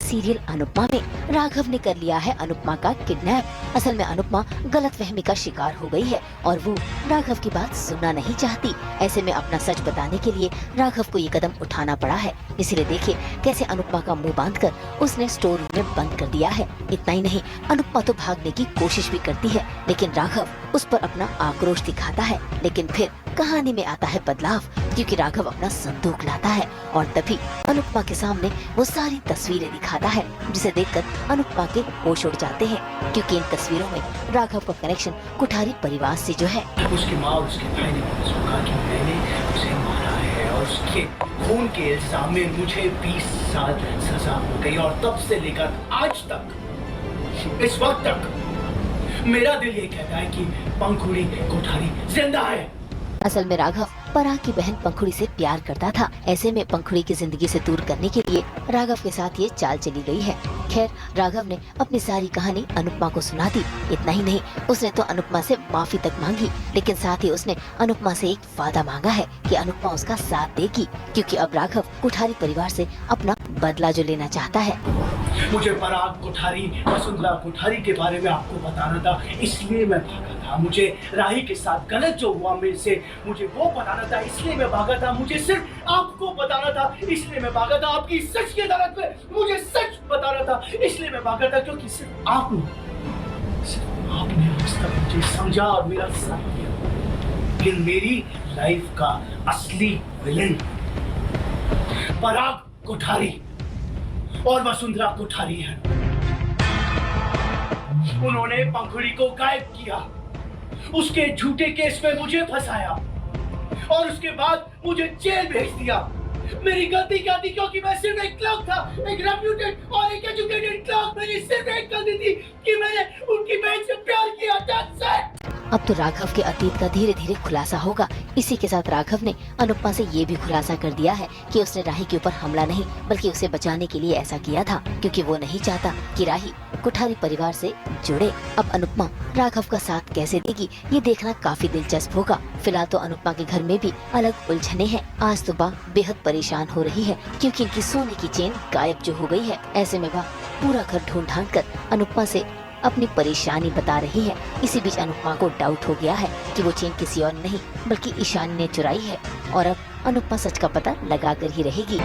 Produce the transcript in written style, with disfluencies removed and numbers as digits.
Serial Anupama में राघव ने कर लिया है अनुपमा का किडनैप। असल में अनुपमा गलतफहमी का शिकार हो गई है और वो राघव की बात सुनना नहीं चाहती। ऐसे में अपना सच बताने के लिए राघव को ये कदम उठाना पड़ा है। इसीलिए देखिए कैसे अनुपमा का मुंह बांधकर उसने स्टोर रूम में बंद कर दिया है। इतना ही नहीं, अनुपमा तो भागने की कोशिश भी करती है, लेकिन राघव उस पर अपना आक्रोश दिखाता है। लेकिन फिर कहानी में आता है बदलाव, क्योंकि राघव अपना संदूक लाता है और तभी अनुपमा के सामने वो सारी तस्वीरें दिखाता है, जिसे देखकर अनुपमा के होश उड़ जाते हैं, क्योंकि इन तस्वीरों में राघव का कनेक्शन कुठारी परिवार से जो है। उसकी माँ और उसके भाई ने मुझे कहा कि मैंने उसे मारा है और उसके खून के इल्जाम में मुझे 20 साल सजा हो गई और तब से लेकर आज तक, इस वक्त तक मेरा दिल ये कहता है कि पंखुड़ी कोठारी जिंदा है। असल में राघव पराग की बहन पंखुड़ी से प्यार करता था। ऐसे में पंखुड़ी की जिंदगी से दूर करने के लिए राघव के साथ ये चाल चली गई है। खैर, राघव ने अपनी सारी कहानी अनुपमा को सुना दी। इतना ही नहीं, उसने तो अनुपमा से माफी तक मांगी, लेकिन साथ ही उसने अनुपमा से एक वादा मांगा है कि अनुपमा उसका साथ देगी, क्योंकि अब राघव कुठारी परिवार से अपना बदला जो लेना चाहता है। मुझे पराग कोठारी, वसुंधरा कोठारी के बारे में आपको बताना था, इसलिए मैं भागा था। मुझे राही के साथ गलत जो हुआ मेरे से, मुझे वो बताना था, इसलिए मैं भागा था। मुझे सिर्फ आपको बताना था, इसलिए मैं भागा था। आपकी सच की अदालत में मुझे सच बताना था, इसलिए मैं भागा था, क्योंकि सिर्फ आपने आज तक मुझे समझा और मेरा साथ दिया। लेकिन मेरी लाइफ का असली विलेन पराग कोठारी और वसुंधरा कोठारी है। उन्होंने पंखुड़ी को गायब किया, उसके झूठे केस में मुझे फंसाया और उसके बाद मुझे जेल भेज दिया। मेरी गलती क्या थी? क्योंकि मैं सिर्फ एक क्लर्क था, एक रेप्यूटेड और एक एजुकेटेड क्लर्क। मेरी सिर्फ एक गलती थी कि मैंने उनकी बहन से प्यार किया था। अब तो राघव के अतीत का धीरे धीरे खुलासा होगा। इसी के साथ राघव ने अनुपमा से ये भी खुलासा कर दिया है कि उसने राही के ऊपर हमला नहीं, बल्कि उसे बचाने के लिए ऐसा किया था, क्योंकि वो नहीं चाहता कि राही कुठारी परिवार से जुड़े। अब अनुपमा राघव का साथ कैसे देगी, ये देखना काफी दिलचस्प होगा। फिलहाल तो अनुपमा के घर में भी अलग उलझने हैं। आज सुबह बेहद परेशान हो रही है, क्योंकि इनकी सोने की चेन गायब जो हो गई है। ऐसे में वह पूरा घर ढूंढ ढांड कर अनुपमा से अपनी परेशानी बता रही है। इसी बीच अनुपमा को डाउट हो गया है कि वो चेन किसी और नहीं बल्कि ईशान ने चुराई है, और अब अनुपमा सच का पता लगा कर ही रहेगी।